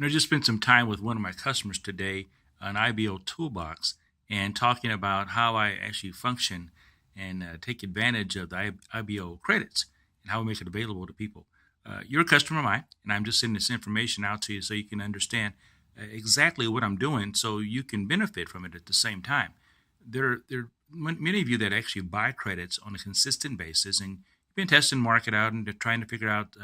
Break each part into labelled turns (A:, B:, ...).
A: Just spent some time with one of my customers today on IBO Toolbox and talking about how I actually function and take advantage of the IBO credits and how we make it available to people. You're a customer of mine, and I'm just sending this information out to you so you can understand exactly what I'm doing so you can benefit from it at the same time. There are many of you that actually buy credits on a consistent basis, and you've been testing the market out and trying to figure out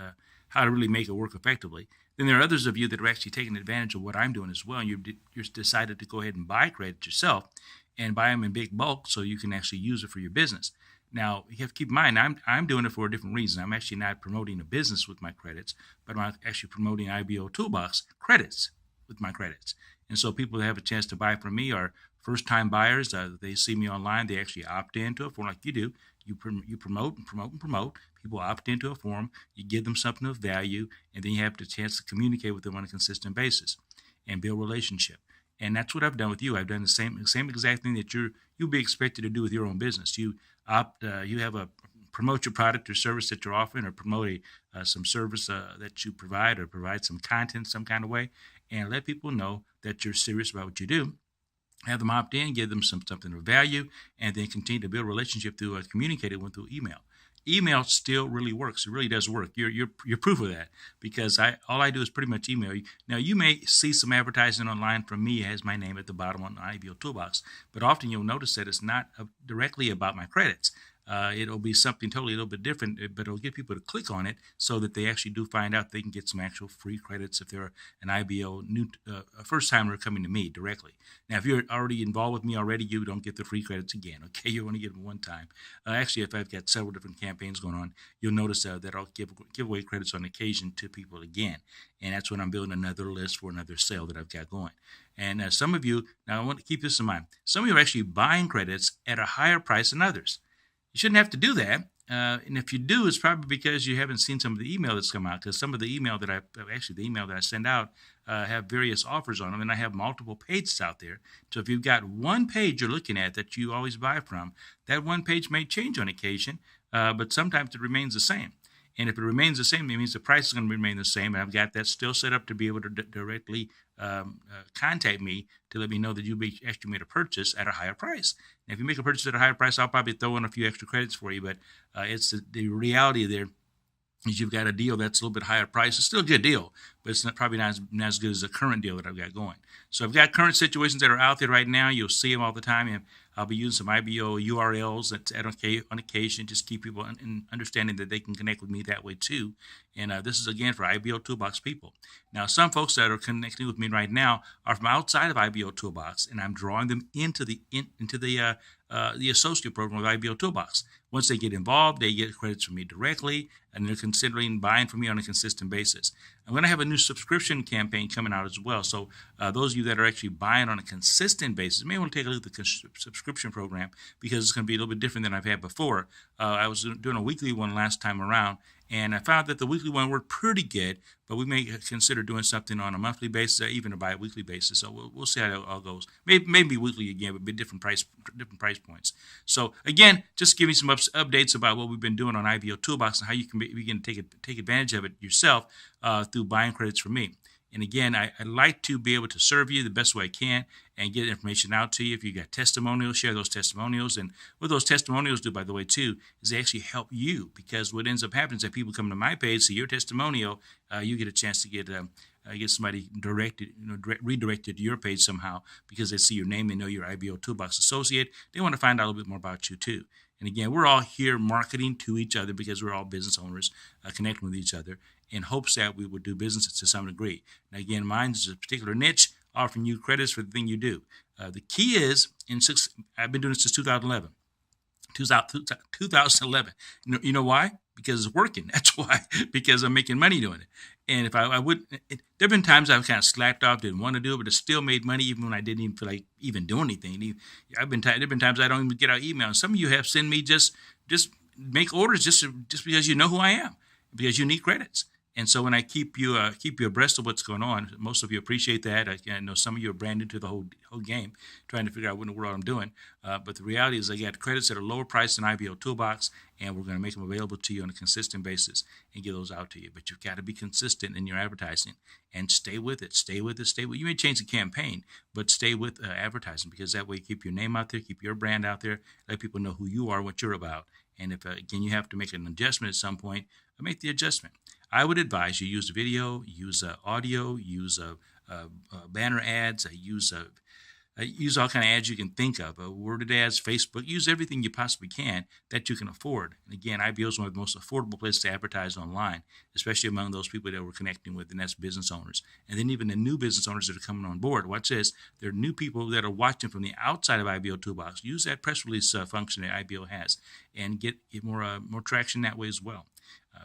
A: how to really make it work effectively. Then there are others of you that are actually taking advantage of what I'm doing as well, and you're decided to go ahead and buy credit yourself and buy them in big bulk so you can actually use it for your business. Now, you have to keep in mind, I'm doing it for a different reason. I'm actually not promoting a business with my credits, but I'm actually promoting IBO Toolbox credits with my credits. And so people that have a chance to buy from me are first-time buyers. They see me online. They actually opt into a form like you do. You promote and promote and promote. People opt into a form. You give them something of value, and then you have the chance to communicate with them on a consistent basis and build relationship. And that's what I've done with you. I've done the same exact thing that you'll be expected to do with your own business. You have a promote your product or service that you're offering, or promote some service that you provide, or provide some content some kind of way, and let people know that you're serious about what you do. Have them opt in, give them something of value, and then continue to build a relationship through communicating with through email. Email still really works. It really does work. You're proof of that, because all I do is pretty much email you. Now, you may see some advertising online from me. It has my name at the bottom on the IBO Toolbox, but often you'll notice that it's not directly about my credits. It'll be something totally a little bit different, but it'll get people to click on it so that they actually do find out they can get some actual free credits if they're an IBO a first timer coming to me directly. Now, if you're already involved with me already, you don't get the free credits again. Okay, you only get them one time. Actually, if I've got several different campaigns going on, you'll notice that I'll give away credits on occasion to people again, and that's when I'm building another list for another sale that I've got going. And some of you, now I want to keep this in mind, some of you are actually buying credits at a higher price than others. You shouldn't have to do that. And if you do, it's probably because you haven't seen some of the email that's come out. Because some of the email the email that I send out have various offers on them, and I have multiple pages out there. So if you've got one page you're looking at that you always buy from, that one page may change on occasion, but sometimes it remains the same. And if it remains the same, it means the price is going to remain the same. And I've got that still set up to be able to directly contact me to let me know that you actually made a purchase at a higher price. And if you make a purchase at a higher price, I'll probably throw in a few extra credits for you. But it's the reality there is you've got a deal that's a little bit higher price. It's still a good deal, but it's probably not as good as the current deal that I've got going. So I've got current situations that are out there right now. You'll see them all the time, and I'll be using some IBO URLs that's on occasion, just keep people in understanding that they can connect with me that way too. And this is, again, for IBO Toolbox people. Now, some folks that are connecting with me right now are from outside of IBO Toolbox, and I'm drawing them into the associate program with IBO Toolbox. Once they get involved, they get credits from me directly, and they're considering buying from me on a consistent basis. I'm going to have a new subscription campaign coming out as well. So those of you that are actually buying on a consistent basis may want to take a look at the subscription program, because it's going to be a little bit different than I've had before. I was doing a weekly one last time around, and I found that the weekly one worked pretty good, but we may consider doing something on a monthly basis or even a bi-weekly basis. So we'll see how that all goes. Maybe weekly again, but different price points. So again, just giving some updates about what we've been doing on IBO Toolbox and how you can begin to take advantage of it yourself through buying credits from me. And again, I like to be able to serve you the best way I can and get information out to you. If you got testimonials, share those testimonials. And what those testimonials do, by the way, too, is they actually help you, because what ends up happening is that people come to my page, see your testimonial, you get a chance to get somebody redirected to your page somehow, because they see your name, they know you're IBO Toolbox associate. They want to find out a little bit more about you too. And again, we're all here marketing to each other because we're all business owners connecting with each other in hopes that we would do business to some degree. Now, again, mine is a particular niche, offering you credits for the thing you do. The key is, I've been doing this since 2011. 2011. You know why? Because it's working. That's why. Because I'm making money doing it. And if I would, there have been times I've kind of slacked off, didn't want to do it, but it still made money even when I didn't even feel like even doing anything. There have been times I don't even get out email. And some of you have sent me just make orders just because you know who I am, because you need credits. And so when I keep you abreast of what's going on, most of you appreciate that. I know some of you are brand new to the whole game, trying to figure out what in the world I'm doing. But the reality is, I got credits that are lower priced than IBO Toolbox, and we're going to make them available to you on a consistent basis and get those out to you. But you've got to be consistent in your advertising and stay with it. Stay with it. Stay with. You may change the campaign, but stay with advertising, because that way you keep your name out there, keep your brand out there, let people know who you are, what you're about. And if again you have to make an adjustment at some point, make the adjustment. I would advise you use video, use audio, use banner ads, use all kind of ads you can think of, worded ads, Facebook. Use everything you possibly can that you can afford. And again, IBO is one of the most affordable places to advertise online, especially among those people that we're connecting with, and that's business owners. And then even the new business owners that are coming on board. Watch this. There are new people that are watching from the outside of IBO Toolbox. Use that press release function that IBO has and get more traction that way as well.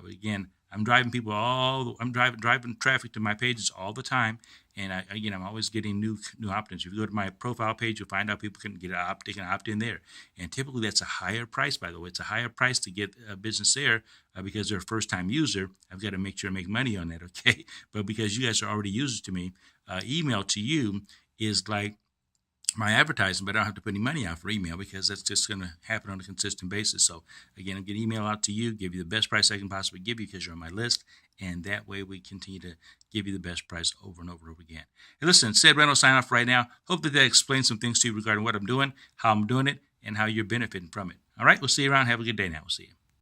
A: But again, I'm driving driving traffic to my pages all the time, and I'm always getting new opt-ins. If you go to my profile page, you'll find out people can they can opt in there, and typically that's a higher price. By the way, it's a higher price to get a business there because they're a first-time user. I've got to make sure I make money on that, okay? But because you guys are already users to me, email to you is like my advertising, but I don't have to put any money out for email because that's just going to happen on a consistent basis. So again, I'm getting email out to you, give you the best price I can possibly give you because you're on my list, and that way we continue to give you the best price over and over and over again. Hey, listen, Sid Reynolds sign off right now. Hope that explains some things to you regarding what I'm doing, how I'm doing it, and how you're benefiting from it. All right, we'll see you around. Have a good day now. We'll see you.